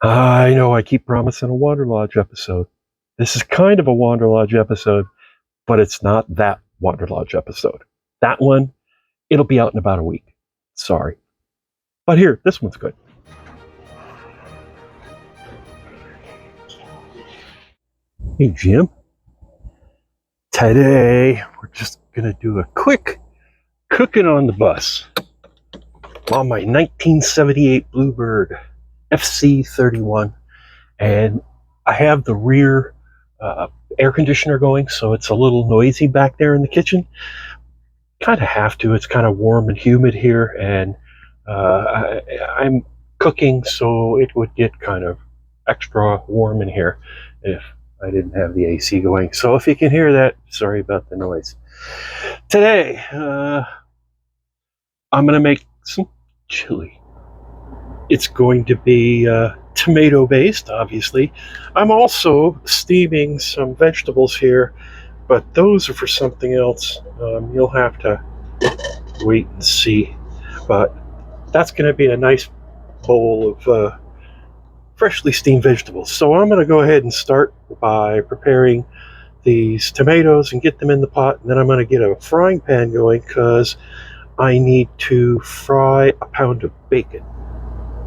I know I keep promising a Wanderlodge episode. This is kind of a Wanderlodge episode, but it's not that Wanderlodge episode. That one, it'll be out in about a week. Sorry. But here, this one's good. Hey, Jim. Today, we're just going to do a quick cooking on the bus on my 1978 Bluebird FC31. And I have the rear air conditioner going, so it's a little noisy back there in the kitchen. Kind of have to. It's kind of warm and humid here, and I'm cooking, so it would get kind of extra warm in here if I didn't have the AC going. So if you can hear that, sorry about the noise. Today, I'm going to make some chili. It's going to be tomato based, obviously. I'm also steaming some vegetables here, but those are for something else. You'll have to wait and see. But that's going to be a nice bowl of freshly steamed vegetables. So I'm going to go ahead and start by preparing these tomatoes and get them in the pot. And then I'm going to get a frying pan going because I need to fry a pound of bacon.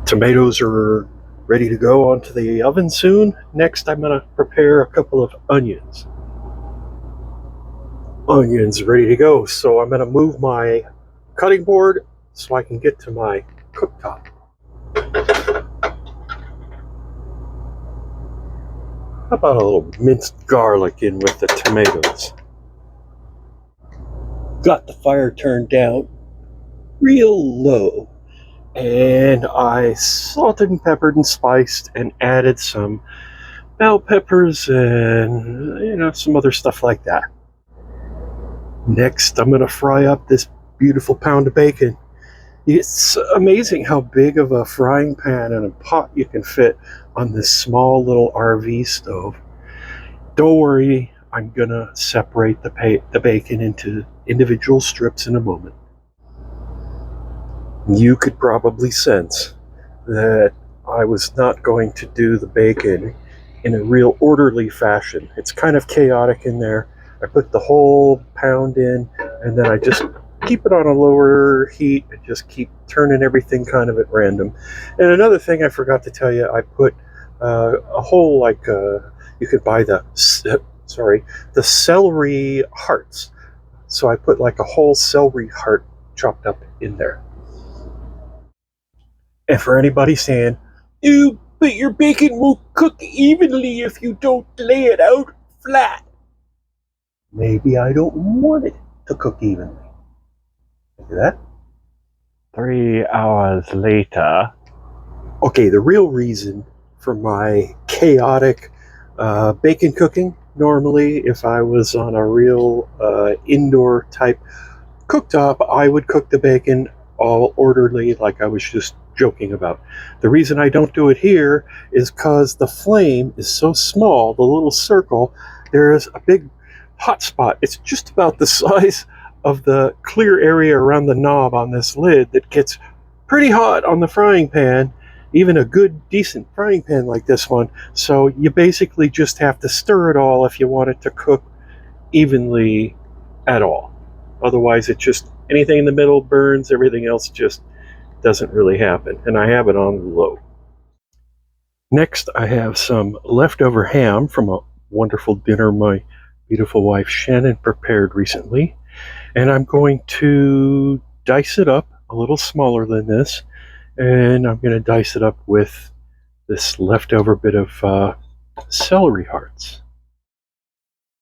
Tomatoes are ready to go onto the oven soon. Next, I'm going to prepare a couple of onions. Onions ready to go. So I'm going to move my cutting board so I can get to my cooktop. How about a little minced garlic in with the tomatoes? Got the fire turned down real low, and I salted and peppered and spiced and added some bell peppers and some other stuff like that. Next, I'm going to fry up this beautiful pound of bacon. It's amazing how big of a frying pan and a pot you can fit on this small little RV stove. Don't worry, I'm going to separate the bacon into individual strips in a moment. You could probably sense that I was not going to do the bacon in a real orderly fashion. It's kind of chaotic in there. I put the whole pound in, and then I just keep it on a lower heat and just keep turning everything kind of at random. And another thing I forgot to tell you, I put a whole, you could buy the celery hearts. So I put like a whole celery heart chopped up in there. And for anybody saying, but your bacon won't cook evenly if you don't lay it out flat. Maybe I don't want it to cook evenly. Look at that. 3 hours later. Okay, the real reason for my chaotic bacon cooking, normally if I was on a real indoor type cooktop, I would cook the bacon all orderly like I was just joking about. The reason I don't do it here is because the flame is so small, the little circle, there's a big hot spot. It's just about the size of the clear area around the knob on this lid that gets pretty hot on the frying pan, even a good decent frying pan like this one. So you basically just have to stir it all if you want it to cook evenly at all. Otherwise it just, anything in the middle burns, everything else just doesn't really happen. And I have it on low. Next, I have some leftover ham from a wonderful dinner my beautiful wife Shannon prepared recently. And I'm going to dice it up a little smaller than this. And I'm going to dice it up with this leftover bit of celery hearts.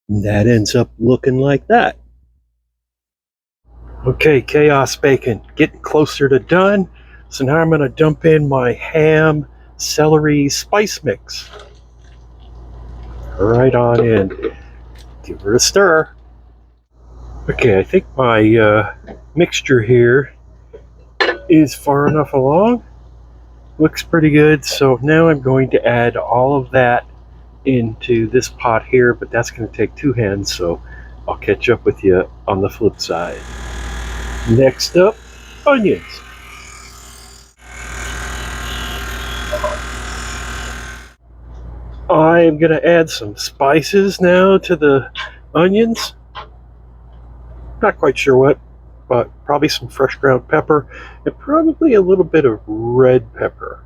And that ends up looking like that. Okay, chaos bacon, getting closer to done. So now I'm going to dump in my ham celery spice mix. Right on in. Give her a stir. Okay, I think my mixture here is far enough along. Looks pretty good. So now I'm going to add all of that into this pot here, but that's going to take 2 hands, so I'll catch up with you on the flip side. Next up, onions. I'm going to add some spices now to the onions. Not quite sure what, but probably some fresh ground pepper and probably a little bit of red pepper.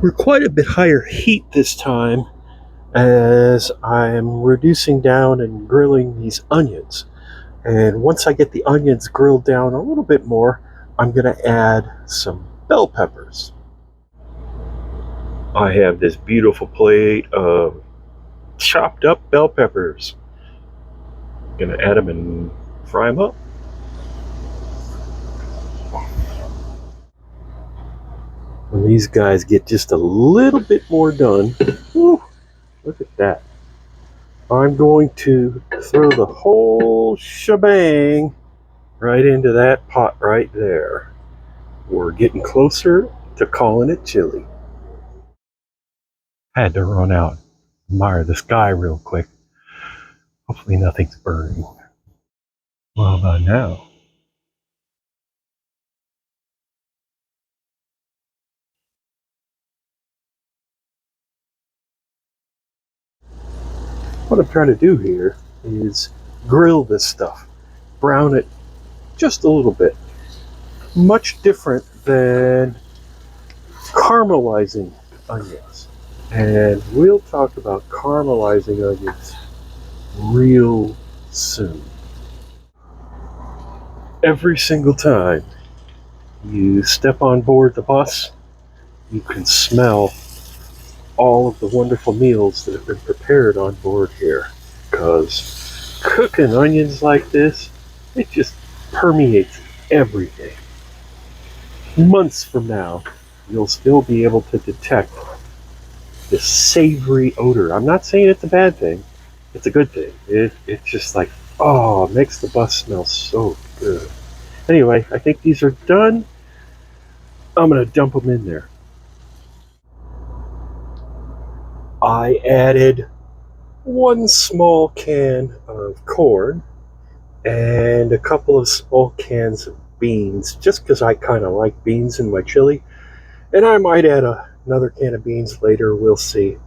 We're quite a bit higher heat this time as I'm reducing down and grilling these onions. And once I get the onions grilled down a little bit more, I'm going to add some bell peppers. I have this beautiful plate of chopped up bell peppers. I'm going to add them and fry them up. When these guys get just a little bit more done, whew, look at that. I'm going to throw the whole shebang right into that pot right there. We're getting closer to calling it chili. Had to run out, admire the sky real quick. Hopefully nothing's burning. Well, about now. What I'm trying to do here is grill this stuff, brown it just a little bit. Much different than caramelizing onions. And we'll talk about caramelizing onions real soon. Every single time you step on board the bus, you can smell all of the wonderful meals that have been prepared on board here. Because cooking onions like this, it just permeates everything. Months from now, you'll still be able to detect this savory odor. I'm not saying it's a bad thing. It's a good thing. It's just like, oh, it makes the bus smell so good. Anyway, I think these are done. I'm going to dump them in there. I added one small can of corn and a couple of small cans of beans, just because I kind of like beans in my chili. And I might add another can of beans later, we'll see.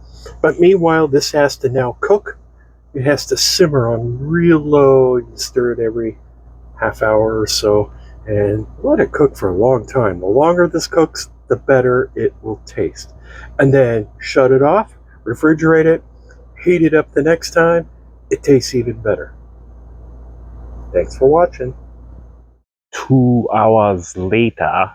But meanwhile, this has to now cook. It has to simmer on real low. You stir it every half hour or so and let it cook for a long time. The longer this cooks, the better it will taste. And then shut it off, refrigerate it, heat it up the next time. It tastes even better. Thanks for watching. 2 hours later.